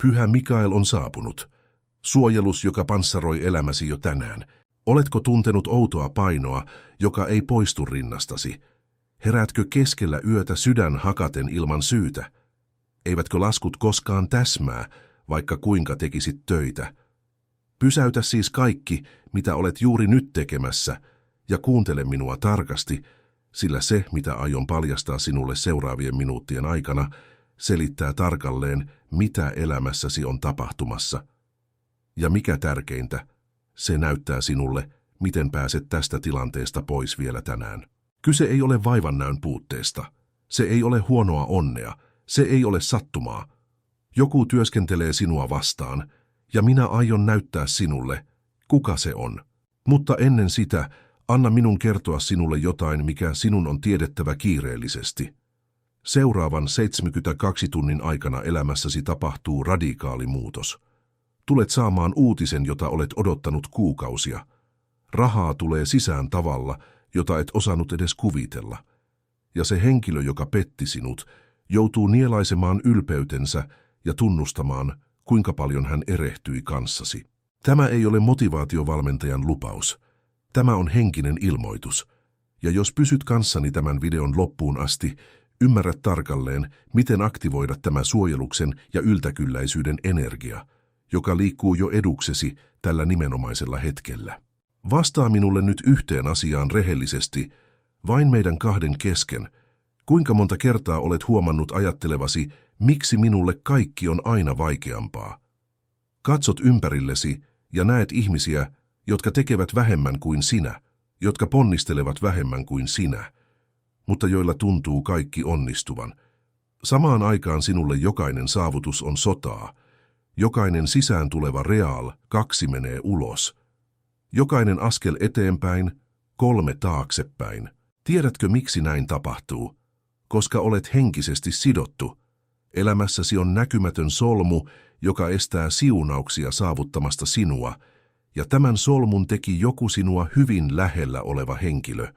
Pyhä Mikael on saapunut. Suojelus, joka panssaroi elämäsi jo tänään. Oletko tuntenut outoa painoa, joka ei poistu rinnastasi? Heräätkö keskellä yötä sydän hakaten ilman syytä? Eivätkö laskut koskaan täsmää, vaikka kuinka tekisit töitä? Pysäytä siis kaikki, mitä olet juuri nyt tekemässä, ja kuuntele minua tarkasti, sillä se, mitä aion paljastaa sinulle seuraavien minuuttien aikana, selittää tarkalleen, mitä elämässäsi on tapahtumassa. Ja mikä tärkeintä, se näyttää sinulle, miten pääset tästä tilanteesta pois vielä tänään. Kyse ei ole vaivannäön puutteesta. Se ei ole huonoa onnea. Se ei ole sattumaa. Joku työskentelee sinua vastaan, ja minä aion näyttää sinulle, kuka se on. Mutta ennen sitä, anna minun kertoa sinulle jotain, mikä sinun on tiedettävä kiireellisesti. Seuraavan 72 tunnin aikana elämässäsi tapahtuu radikaali muutos. Tulet saamaan uutisen, jota olet odottanut kuukausia. Rahaa tulee sisään tavalla, jota et osannut edes kuvitella. Ja se henkilö, joka petti sinut, joutuu nielaisemaan ylpeytensä ja tunnustamaan, kuinka paljon hän erehtyi kanssasi. Tämä ei ole motivaatiovalmentajan lupaus. Tämä on henkinen ilmoitus. Ja jos pysyt kanssani tämän videon loppuun asti, ymmärrät tarkalleen, miten aktivoida tämä suojeluksen ja yltäkylläisyyden energia, joka liikkuu jo eduksesi tällä nimenomaisella hetkellä. Vastaa minulle nyt yhteen asiaan rehellisesti, vain meidän kahden kesken. Kuinka monta kertaa olet huomannut ajattelevasi, miksi minulle kaikki on aina vaikeampaa? Katsot ympärillesi ja näet ihmisiä, jotka tekevät vähemmän kuin sinä, jotka ponnistelevat vähemmän kuin sinä, mutta joilla tuntuu kaikki onnistuvan. Samaan aikaan sinulle jokainen saavutus on sotaa. Jokainen sisään tuleva reaal 2 menee ulos. Jokainen askel eteenpäin, 3 taaksepäin. Tiedätkö, miksi näin tapahtuu? Koska olet henkisesti sidottu. Elämässäsi on näkymätön solmu, joka estää siunauksia saavuttamasta sinua, ja tämän solmun teki joku sinua hyvin lähellä oleva henkilö.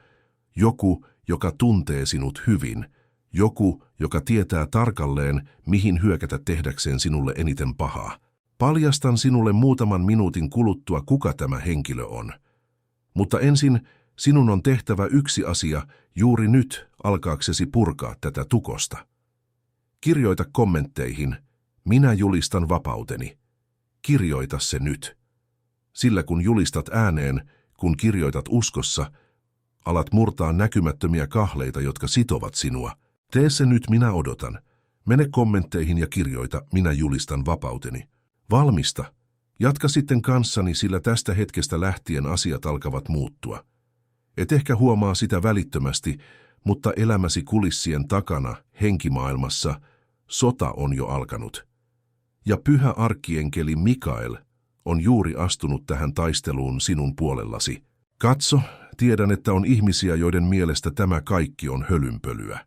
Joku, joka tuntee sinut hyvin. Joku, joka tietää tarkalleen, mihin hyökätä tehdäkseen sinulle eniten pahaa. Paljastan sinulle muutaman minuutin kuluttua, kuka tämä henkilö on. Mutta ensin sinun on tehtävä yksi asia juuri nyt alkaaksesi purkaa tätä tukosta. Kirjoita kommentteihin, minä julistan vapauteni. Kirjoita se nyt. Sillä kun julistat ääneen, kun kirjoitat uskossa, alat murtaa näkymättömiä kahleita, jotka sitovat sinua. Tee se nyt, minä odotan. Mene kommentteihin ja kirjoita, minä julistan vapauteni. Valmista. Jatka sitten kanssani, sillä tästä hetkestä lähtien asiat alkavat muuttua. Et ehkä huomaa sitä välittömästi, mutta elämäsi kulissien takana, henkimaailmassa, sota on jo alkanut. Ja pyhä arkkienkeli Mikael on juuri astunut tähän taisteluun sinun puolellasi. Katso, tiedän, että on ihmisiä, joiden mielestä tämä kaikki on hölynpölyä.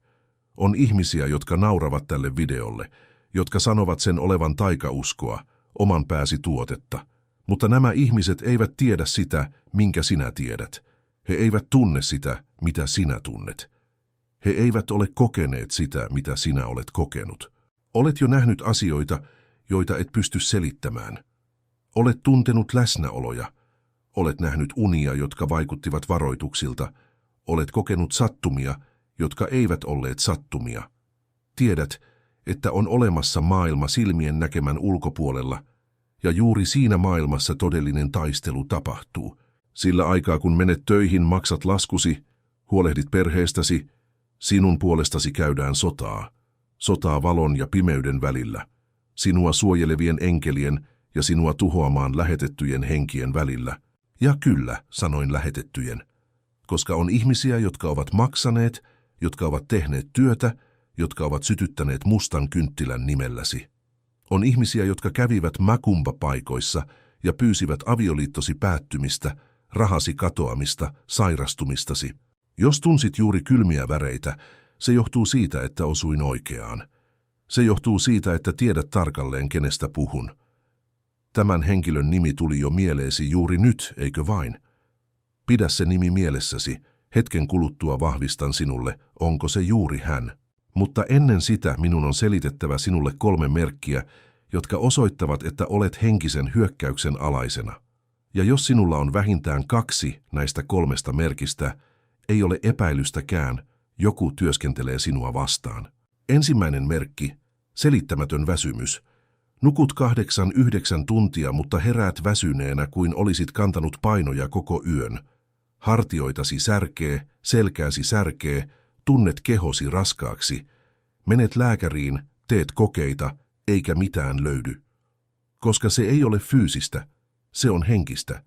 On ihmisiä, jotka nauravat tälle videolle, jotka sanovat sen olevan taikauskoa, oman pääsi tuotetta. Mutta nämä ihmiset eivät tiedä sitä, minkä sinä tiedät. He eivät tunne sitä, mitä sinä tunnet. He eivät ole kokeneet sitä, mitä sinä olet kokenut. Olet jo nähnyt asioita, joita et pysty selittämään. Olet tuntenut läsnäoloja. Olet nähnyt unia, jotka vaikuttivat varoituksilta. Olet kokenut sattumia, jotka eivät olleet sattumia. Tiedät, että on olemassa maailma silmien näkemän ulkopuolella, ja juuri siinä maailmassa todellinen taistelu tapahtuu. Sillä aikaa kun menet töihin, maksat laskusi, huolehdit perheestäsi, sinun puolestasi käydään sotaa. Sotaa valon ja pimeyden välillä, sinua suojelevien enkelien ja sinua tuhoamaan lähetettyjen henkien välillä. Ja kyllä, sanoin lähetettyjen, koska on ihmisiä, jotka ovat maksaneet, jotka ovat tehneet työtä, jotka ovat sytyttäneet mustan kynttilän nimelläsi. On ihmisiä, jotka kävivät makumba-paikoissa ja pyysivät avioliittosi päättymistä, rahasi katoamista, sairastumistasi. Jos tunsit juuri kylmiä väreitä, se johtuu siitä, että osuin oikeaan. Se johtuu siitä, että tiedät tarkalleen, kenestä puhun. Tämän henkilön nimi tuli jo mieleesi juuri nyt, eikö vain? Pidä se nimi mielessäsi. Hetken kuluttua vahvistan sinulle, onko se juuri hän. Mutta ennen sitä minun on selitettävä sinulle 3 merkkiä, jotka osoittavat, että olet henkisen hyökkäyksen alaisena. Ja jos sinulla on vähintään 2 näistä 3 merkistä, ei ole epäilystäkään, joku työskentelee sinua vastaan. Ensimmäinen merkki, selittämätön väsymys. Nukut 8-9 tuntia, mutta heräät väsyneenä kuin olisit kantanut painoja koko yön. Hartioitasi särkee, selkääsi särkee, tunnet kehosi raskaaksi. Menet lääkäriin, teet kokeita, eikä mitään löydy. Koska se ei ole fyysistä, se on henkistä.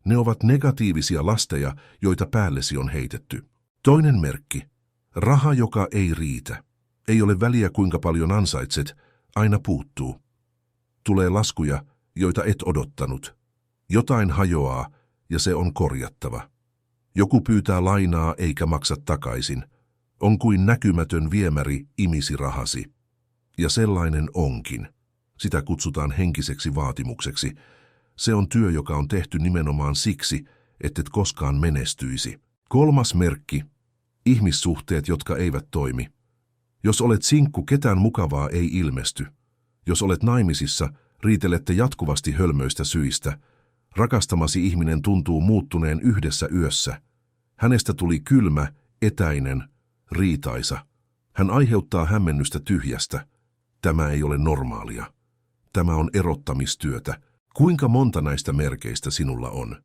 Ne ovat negatiivisia lasteja, joita päällesi on heitetty. Toinen merkki. Raha, joka ei riitä. Ei ole väliä kuinka paljon ansaitset, aina puuttuu. Tulee laskuja, joita et odottanut. Jotain hajoaa, ja se on korjattava. Joku pyytää lainaa eikä maksa takaisin. On kuin näkymätön viemäri imisi rahasi. Ja sellainen onkin. Sitä kutsutaan henkiseksi vaatimukseksi. Se on työ, joka on tehty nimenomaan siksi, ettet koskaan menestyisi. Kolmas merkki. Ihmissuhteet, jotka eivät toimi. Jos olet sinkku, ketään mukavaa ei ilmesty. Jos olet naimisissa, riitelette jatkuvasti hölmöistä syistä. Rakastamasi ihminen tuntuu muuttuneen yhdessä yössä. Hänestä tuli kylmä, etäinen, riitaisa. Hän aiheuttaa hämmennystä tyhjästä. Tämä ei ole normaalia. Tämä on erottamistyötä. Kuinka monta näistä merkeistä sinulla on?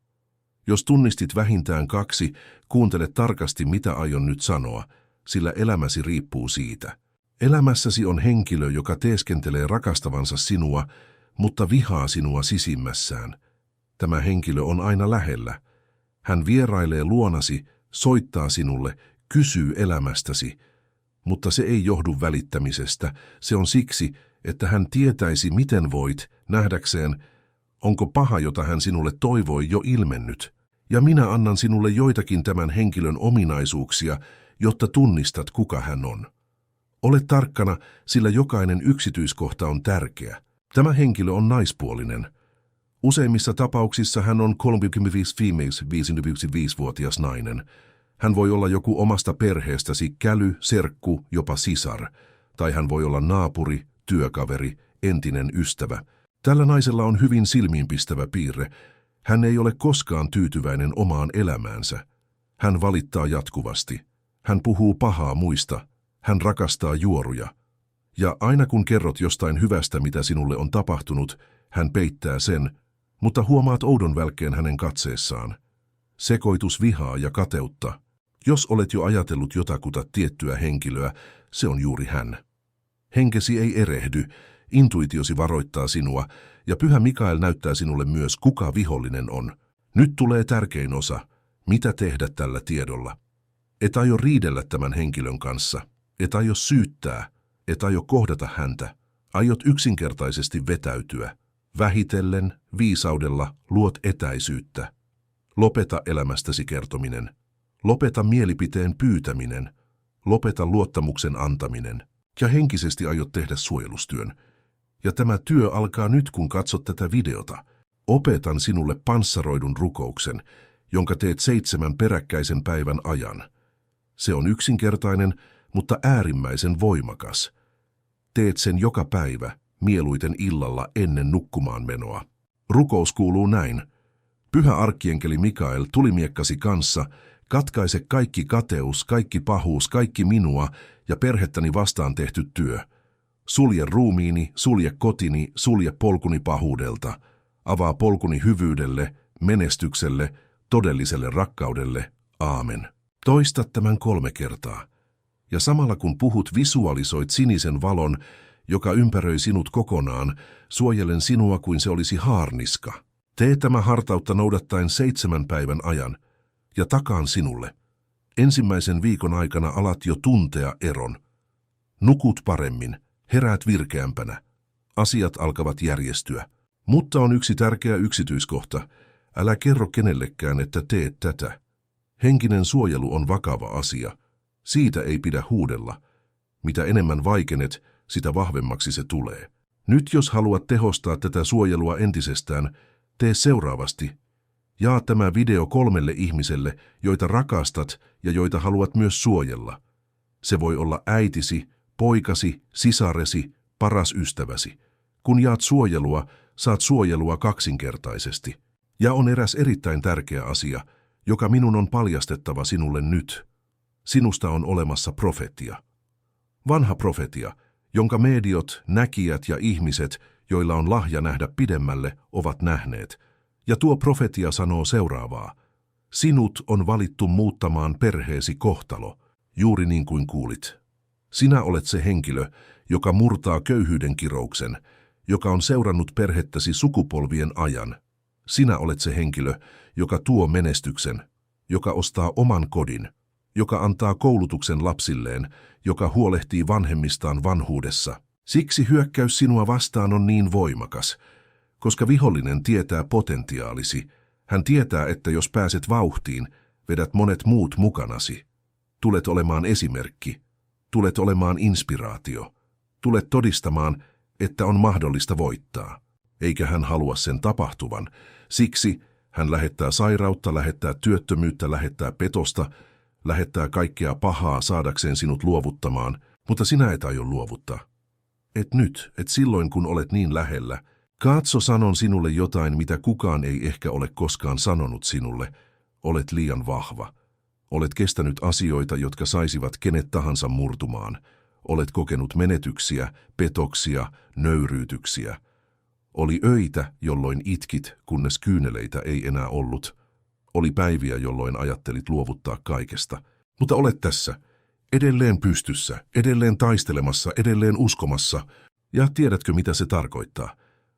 Jos tunnistit vähintään 2, kuuntele tarkasti, mitä aion nyt sanoa, sillä elämäsi riippuu siitä. Elämässäsi on henkilö, joka teeskentelee rakastavansa sinua, mutta vihaa sinua sisimmässään. Tämä henkilö on aina lähellä. Hän vierailee luonasi, soittaa sinulle, kysyy elämästäsi, mutta se ei johdu välittämisestä. Se on siksi, että hän tietäisi, miten voit, nähdäkseen, onko paha, jota hän sinulle toivoi, jo ilmennyt. Ja minä annan sinulle joitakin tämän henkilön ominaisuuksia, jotta tunnistat, kuka hän on. Ole tarkkana, sillä jokainen yksityiskohta on tärkeä. Tämä henkilö on naispuolinen. Useimmissa tapauksissa hän on 35-55-vuotias nainen. Hän voi olla joku omasta perheestäsi, käly, serkku, jopa sisar. Tai hän voi olla naapuri, työkaveri, entinen ystävä. Tällä naisella on hyvin silmiinpistävä piirre. Hän ei ole koskaan tyytyväinen omaan elämäänsä. Hän valittaa jatkuvasti. Hän puhuu pahaa muista. Hän rakastaa juoruja. Ja aina kun kerrot jostain hyvästä, mitä sinulle on tapahtunut, hän peittää sen, mutta huomaat oudon välkkeen hänen katseessaan. Sekoitus vihaa ja kateutta. Jos olet jo ajatellut jotakuta tiettyä henkilöä, se on juuri hän. Henkesi ei erehdy, intuitiosi varoittaa sinua, ja Pyhä Mikael näyttää sinulle myös, kuka vihollinen on. Nyt tulee tärkein osa, mitä tehdä tällä tiedolla. Et aio riidellä tämän henkilön kanssa, et aio syyttää, et aio kohdata häntä. Aiot yksinkertaisesti vetäytyä. Vähitellen, viisaudella luot etäisyyttä. Lopeta elämästäsi kertominen. Lopeta mielipiteen pyytäminen. Lopeta luottamuksen antaminen. Ja henkisesti aiot tehdä suojelustyön. Ja tämä työ alkaa nyt, kun katsot tätä videota. Opetan sinulle panssaroidun rukouksen, jonka teet 7 peräkkäisen päivän ajan. Se on yksinkertainen, mutta äärimmäisen voimakas. Teet sen joka päivä, mieluiten illalla ennen nukkumaan menoa. Rukous kuuluu näin. Pyhä arkkienkeli Mikael, tulimiekkasi kanssa, katkaise kaikki kateus, kaikki pahuus, kaikki minua ja perhettäni vastaan tehty työ. Sulje ruumiini, sulje kotini, sulje polkuni pahuudelta. Avaa polkuni hyvyydelle, menestykselle, todelliselle rakkaudelle. Aamen. Toista tämän 3 kertaa. Ja samalla kun puhut, visualisoit sinisen valon, joka ympäröi sinut kokonaan, suojelen sinua kuin se olisi haarniska. Tee tämä hartautta noudattaen 7 päivän ajan, ja takaan sinulle. Ensimmäisen viikon aikana alat jo tuntea eron. Nukut paremmin, heräät virkeämpänä. Asiat alkavat järjestyä. Mutta on yksi tärkeä yksityiskohta. Älä kerro kenellekään, että teet tätä. Henkinen suojelu on vakava asia. Siitä ei pidä huudella. Mitä enemmän vaikenet, sitä vahvemmaksi se tulee. Nyt jos haluat tehostaa tätä suojelua entisestään, tee seuraavasti. Jaa tämä video 3 ihmiselle, joita rakastat ja joita haluat myös suojella. Se voi olla äitisi, poikasi, sisaresi, paras ystäväsi. Kun jaat suojelua, saat suojelua kaksinkertaisesti. Ja on eräs erittäin tärkeä asia, joka minun on paljastettava sinulle nyt. Sinusta on olemassa profetia. Vanha profetia, jonka mediot, näkijät ja ihmiset, joilla on lahja nähdä pidemmälle, ovat nähneet. Ja tuo profetia sanoo seuraavaa. Sinut on valittu muuttamaan perheesi kohtalo, juuri niin kuin kuulit. Sinä olet se henkilö, joka murtaa köyhyyden kirouksen, joka on seurannut perhettäsi sukupolvien ajan. Sinä olet se henkilö, joka tuo menestyksen, joka ostaa oman kodin, joka antaa koulutuksen lapsilleen, joka huolehtii vanhemmistaan vanhuudessa. Siksi hyökkäys sinua vastaan on niin voimakas, koska vihollinen tietää potentiaalisi. Hän tietää, että jos pääset vauhtiin, vedät monet muut mukanasi. Tulet olemaan esimerkki, tulet olemaan inspiraatio, tulet todistamaan, että on mahdollista voittaa. Eikä hän halua sen tapahtuvan. Siksi hän lähettää sairautta, lähettää työttömyyttä, lähettää petosta, lähettää kaikkea pahaa saadakseen sinut luovuttamaan, mutta sinä et aio luovuttaa. Et nyt, et silloin kun olet niin lähellä. Katso, sanon sinulle jotain, mitä kukaan ei ehkä ole koskaan sanonut sinulle. Olet liian vahva. Olet kestänyt asioita, jotka saisivat kenet tahansa murtumaan. Olet kokenut menetyksiä, petoksia, nöyryytyksiä. Oli öitä, jolloin itkit, kunnes kyyneleitä ei enää ollut. Oli päiviä, jolloin ajattelit luovuttaa kaikesta. Mutta olet tässä, edelleen pystyssä, edelleen taistelemassa, edelleen uskomassa. Ja tiedätkö, mitä se tarkoittaa?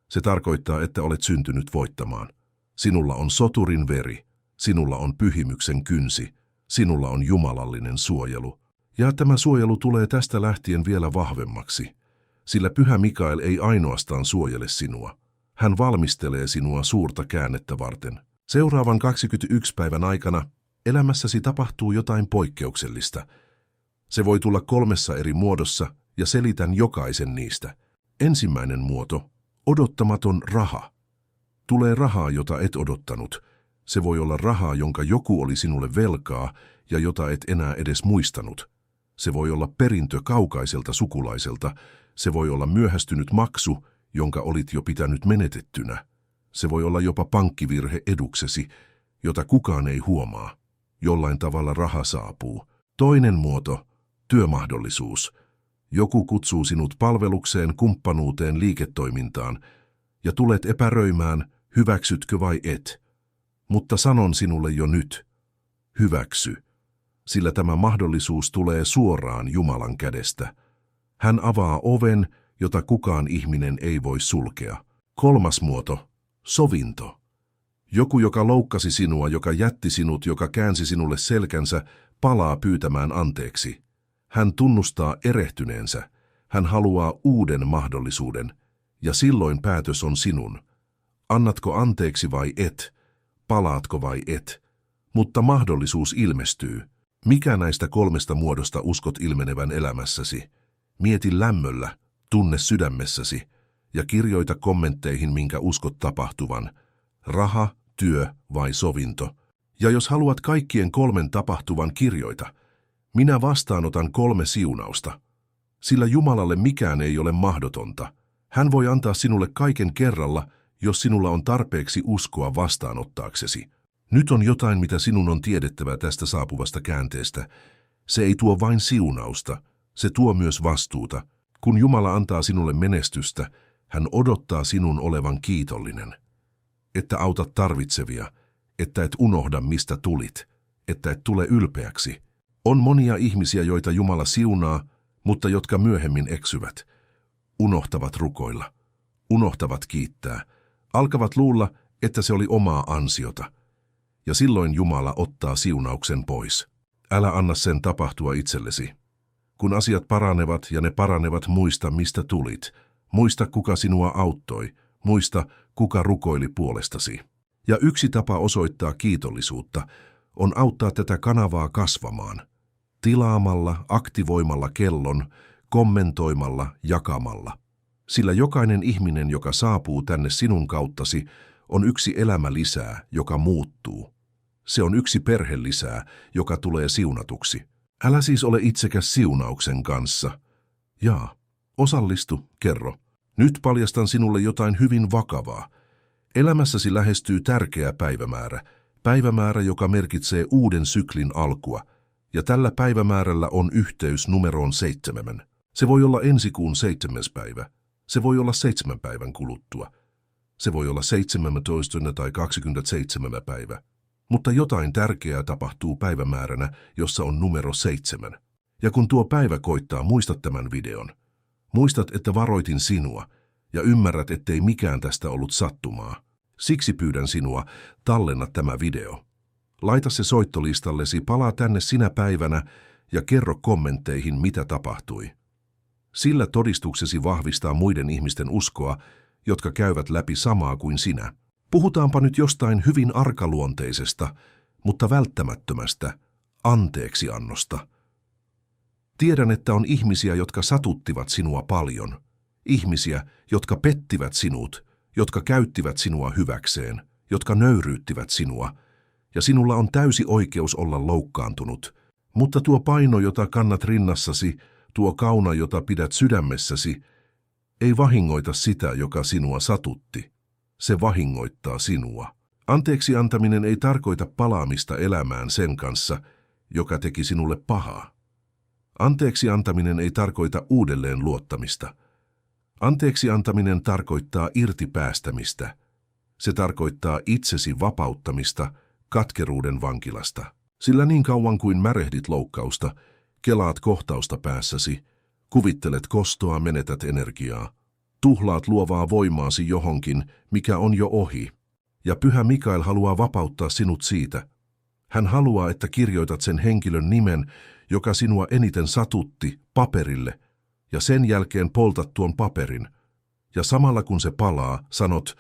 Se tarkoittaa, että olet syntynyt voittamaan. Sinulla on soturin veri, sinulla on pyhimyksen kynsi, sinulla on jumalallinen suojelu. Ja tämä suojelu tulee tästä lähtien vielä vahvemmaksi, sillä Pyhä Mikael ei ainoastaan suojele sinua. Hän valmistelee sinua suurta käännettä varten. Seuraavan 21 päivän aikana elämässäsi tapahtuu jotain poikkeuksellista. Se voi tulla 3 eri muodossa ja selitän jokaisen niistä. Ensimmäinen muoto, odottamaton raha. Tulee rahaa, jota et odottanut. Se voi olla rahaa, jonka joku oli sinulle velkaa ja jota et enää edes muistanut. Se voi olla perintö kaukaiselta sukulaiselta. Se voi olla myöhästynyt maksu, jonka olit jo pitänyt menetettynä. Se voi olla jopa pankkivirhe eduksesi, jota kukaan ei huomaa. Jollain tavalla raha saapuu. Toinen muoto, työmahdollisuus. Joku kutsuu sinut palvelukseen, kumppanuuteen, liiketoimintaan, ja tulet epäröimään, hyväksytkö vai et. Mutta sanon sinulle jo nyt, hyväksy, sillä tämä mahdollisuus tulee suoraan Jumalan kädestä. Hän avaa oven, jota kukaan ihminen ei voi sulkea. 3. muoto, sovinto. Joku, joka loukkasi sinua, joka jätti sinut, joka käänsi sinulle selkänsä, palaa pyytämään anteeksi. Hän tunnustaa erehtyneensä. Hän haluaa uuden mahdollisuuden. Ja silloin päätös on sinun. Annatko anteeksi vai et? Palaatko vai et? Mutta mahdollisuus ilmestyy. Mikä näistä 3 muodosta uskot ilmenevän elämässäsi? Mieti lämmöllä, tunne sydämessäsi ja kirjoita kommentteihin, minkä uskot tapahtuvan. Raha, työ vai sovinto? Ja jos haluat kaikkien 3 tapahtuvan, kirjoita. Minä vastaanotan 3 siunausta. Sillä Jumalalle mikään ei ole mahdotonta. Hän voi antaa sinulle kaiken kerralla, jos sinulla on tarpeeksi uskoa vastaanottaaksesi. Nyt on jotain, mitä sinun on tiedettävä tästä saapuvasta käänteestä. Se ei tuo vain siunausta, se tuo myös vastuuta. Kun Jumala antaa sinulle menestystä, hän odottaa sinun olevan kiitollinen. Että autat tarvitsevia, että et unohda mistä tulit, että et tule ylpeäksi. On monia ihmisiä, joita Jumala siunaa, mutta jotka myöhemmin eksyvät. Unohtavat rukoilla, unohtavat kiittää, alkavat luulla, että se oli omaa ansiota. Ja silloin Jumala ottaa siunauksen pois. Älä anna sen tapahtua itsellesi. Kun asiat paranevat ja ne paranevat, muista mistä tulit. Muista kuka sinua auttoi. Muista kuka rukoili puolestasi. Ja yksi tapa osoittaa kiitollisuutta on auttaa tätä kanavaa kasvamaan. Tilaamalla, aktivoimalla kellon, kommentoimalla, jakamalla. Sillä jokainen ihminen, joka saapuu tänne sinun kauttasi, on yksi elämä lisää, joka muuttuu. Se on yksi perhe lisää, joka tulee siunatuksi. Älä siis ole itsekäs siunauksen kanssa. Jaa, osallistu, kerro. Nyt paljastan sinulle jotain hyvin vakavaa. Elämässäsi lähestyy tärkeä päivämäärä. Päivämäärä, joka merkitsee uuden syklin alkua. Ja tällä päivämäärällä on yhteys numeroon 7. Se voi olla ensi kuun 7. päivä. Se voi olla 7 päivän kuluttua. Se voi olla 17. tai 27. päivä. Mutta jotain tärkeää tapahtuu päivämääränä, jossa on numero 7. Ja kun tuo päivä koittaa, muistat tämän videon. Muistat, että varoitin sinua ja ymmärrät, ettei mikään tästä ollut sattumaa. Siksi pyydän sinua, tallenna tämä video. Laita se soittolistallesi, palaa tänne sinä päivänä ja kerro kommentteihin, mitä tapahtui. Sillä todistuksesi vahvistaa muiden ihmisten uskoa, jotka käyvät läpi samaa kuin sinä. Puhutaanpa nyt jostain hyvin arkaluonteisesta, mutta välttämättömästä anteeksiannosta. Tiedän, että on ihmisiä, jotka satuttivat sinua paljon. Ihmisiä, jotka pettivät sinut, jotka käyttivät sinua hyväkseen, jotka nöyryyttivät sinua. Ja sinulla on täysi oikeus olla loukkaantunut. Mutta tuo paino, jota kannat rinnassasi, tuo kauna, jota pidät sydämessäsi, ei vahingoita sitä, joka sinua satutti. Se vahingoittaa sinua. Anteeksi antaminen ei tarkoita palaamista elämään sen kanssa, joka teki sinulle pahaa. Anteeksi antaminen ei tarkoita uudelleen luottamista. Anteeksi antaminen tarkoittaa irtipäästämistä. Se tarkoittaa itsesi vapauttamista katkeruuden vankilasta. Sillä niin kauan kuin märehdit loukkausta, kelaat kohtausta päässäsi, kuvittelet kostoa, menetät energiaa. Tuhlaat luovaa voimaasi johonkin, mikä on jo ohi. Ja Pyhä Mikael haluaa vapauttaa sinut siitä. Hän haluaa, että kirjoitat sen henkilön nimen, joka sinua eniten satutti, paperille, ja sen jälkeen poltat tuon paperin. Ja samalla kun se palaa, sanot,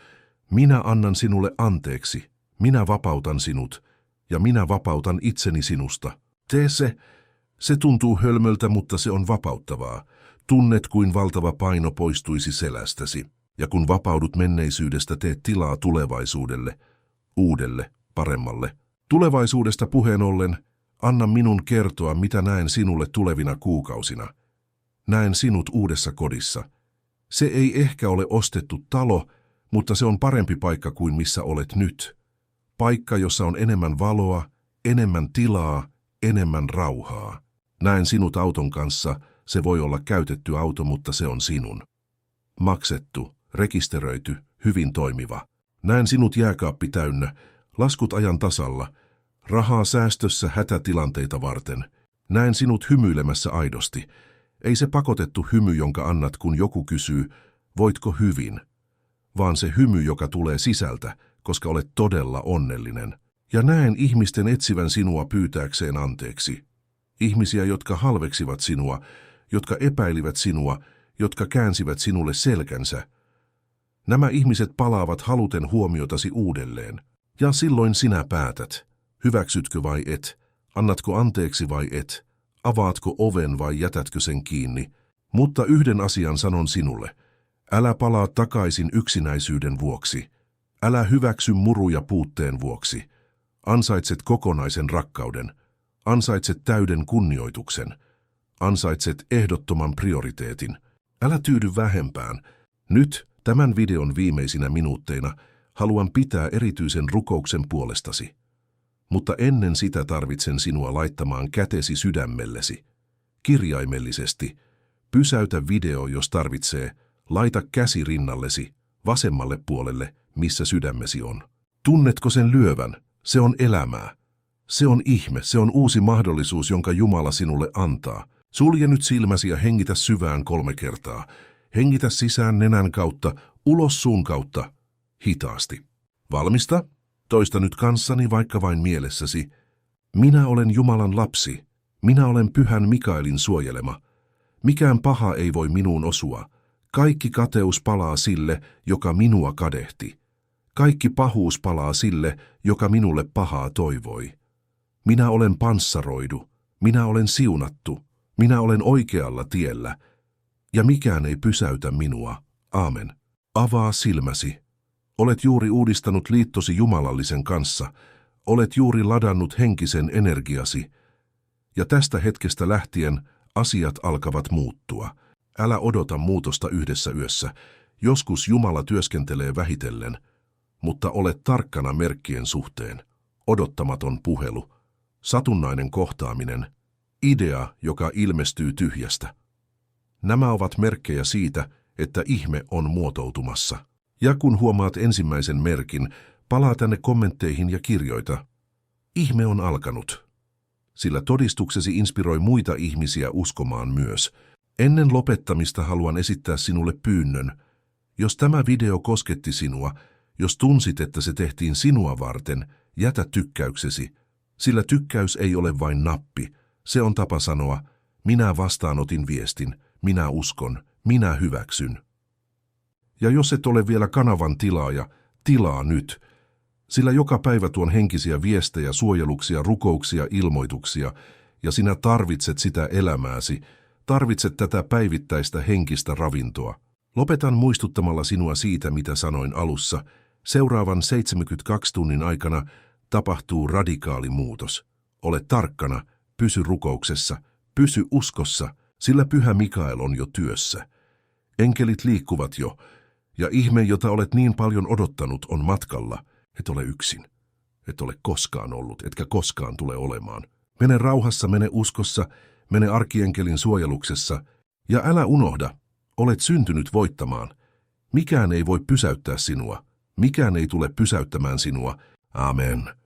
minä annan sinulle anteeksi, minä vapautan sinut, ja minä vapautan itseni sinusta. Tee se. Se tuntuu hölmöltä, mutta se on vapauttavaa. Tunnet, kuin valtava paino poistuisi selästäsi. Ja kun vapaudut menneisyydestä, teet tilaa tulevaisuudelle, uudelle, paremmalle. Tulevaisuudesta puheen ollen, anna minun kertoa, mitä näen sinulle tulevina kuukausina. Näen sinut uudessa kodissa. Se ei ehkä ole ostettu talo, mutta se on parempi paikka kuin missä olet nyt. Paikka, jossa on enemmän valoa, enemmän tilaa, enemmän rauhaa. Näen sinut auton kanssa, se voi olla käytetty auto, mutta se on sinun. Maksettu, rekisteröity, hyvin toimiva. Näen sinut jääkaappi täynnä, laskut ajan tasalla, rahaa säästössä hätätilanteita varten. Näen sinut hymyilemässä aidosti. Ei se pakotettu hymy, jonka annat, kun joku kysyy, voitko hyvin, vaan se hymy, joka tulee sisältä, koska olet todella onnellinen. Ja näen ihmisten etsivän sinua pyytääkseen anteeksi. Ihmisiä, jotka halveksivat sinua, jotka epäilivät sinua, jotka käänsivät sinulle selkänsä. Nämä ihmiset palaavat haluten huomiotasi uudelleen. Ja silloin sinä päätät, hyväksytkö vai et, annatko anteeksi vai et, avaatko oven vai jätätkö sen kiinni. Mutta yhden asian sanon sinulle, älä palaa takaisin yksinäisyyden vuoksi. Älä hyväksy muruja puutteen vuoksi. Ansaitset kokonaisen rakkauden. Ansaitset täyden kunnioituksen. Ansaitset ehdottoman prioriteetin. Älä tyydy vähempään. Nyt, tämän videon viimeisinä minuutteina, haluan pitää erityisen rukouksen puolestasi. Mutta ennen sitä tarvitsen sinua laittamaan kätesi sydämellesi. Kirjaimellisesti. Pysäytä video, jos tarvitsee. Laita käsi rinnallesi, vasemmalle puolelle, missä sydämesi on. Tunnetko sen lyövän? Se on elämää. Se on ihme, se on uusi mahdollisuus, jonka Jumala sinulle antaa. Sulje nyt silmäsi ja hengitä syvään 3 kertaa. Hengitä sisään nenän kautta, ulos suun kautta, hitaasti. Valmista? Toista nyt kanssani, vaikka vain mielessäsi. Minä olen Jumalan lapsi. Minä olen Pyhän Mikaelin suojelema. Mikään paha ei voi minuun osua. Kaikki kateus palaa sille, joka minua kadehti. Kaikki pahuus palaa sille, joka minulle pahaa toivoi. Minä olen panssaroidu. Minä olen siunattu. Minä olen oikealla tiellä. Ja mikään ei pysäytä minua. Aamen. Avaa silmäsi. Olet juuri uudistanut liittosi Jumalallisen kanssa. Olet juuri ladannut henkisen energiasi. Ja tästä hetkestä lähtien asiat alkavat muuttua. Älä odota muutosta yhdessä yössä. Joskus Jumala työskentelee vähitellen, mutta ole tarkkana merkkien suhteen. Odottamaton puhelu, satunnainen kohtaaminen, idea, joka ilmestyy tyhjästä. Nämä ovat merkkejä siitä, että ihme on muotoutumassa. Ja kun huomaat ensimmäisen merkin, palaa tänne kommentteihin ja kirjoita. Ihme on alkanut. Sillä todistuksesi inspiroi muita ihmisiä uskomaan myös. Ennen lopettamista haluan esittää sinulle pyynnön. Jos tämä video kosketti sinua, jos tunsit, että se tehtiin sinua varten, jätä tykkäyksesi. Sillä tykkäys ei ole vain nappi. Se on tapa sanoa, minä vastaanotin viestin, minä uskon, minä hyväksyn. Ja jos et ole vielä kanavan tilaaja, tilaa nyt. Sillä joka päivä tuon henkisiä viestejä, suojeluksia, rukouksia, ilmoituksia, ja sinä tarvitset sitä elämääsi, tarvitset tätä päivittäistä henkistä ravintoa. Lopetan muistuttamalla sinua siitä, mitä sanoin alussa. Seuraavan 72 tunnin aikana tapahtuu radikaali muutos. Ole tarkkana, pysy rukouksessa, pysy uskossa, sillä Pyhä Mikael on jo työssä. Enkelit liikkuvat jo, ja ihme, jota olet niin paljon odottanut, on matkalla. Et ole yksin. Et ole koskaan ollut, etkä koskaan tule olemaan. Mene rauhassa, mene uskossa, mene arkienkelin suojeluksessa, ja älä unohda, olet syntynyt voittamaan. Mikään ei voi pysäyttää sinua. Mikään ei tule pysäyttämään sinua. Amen.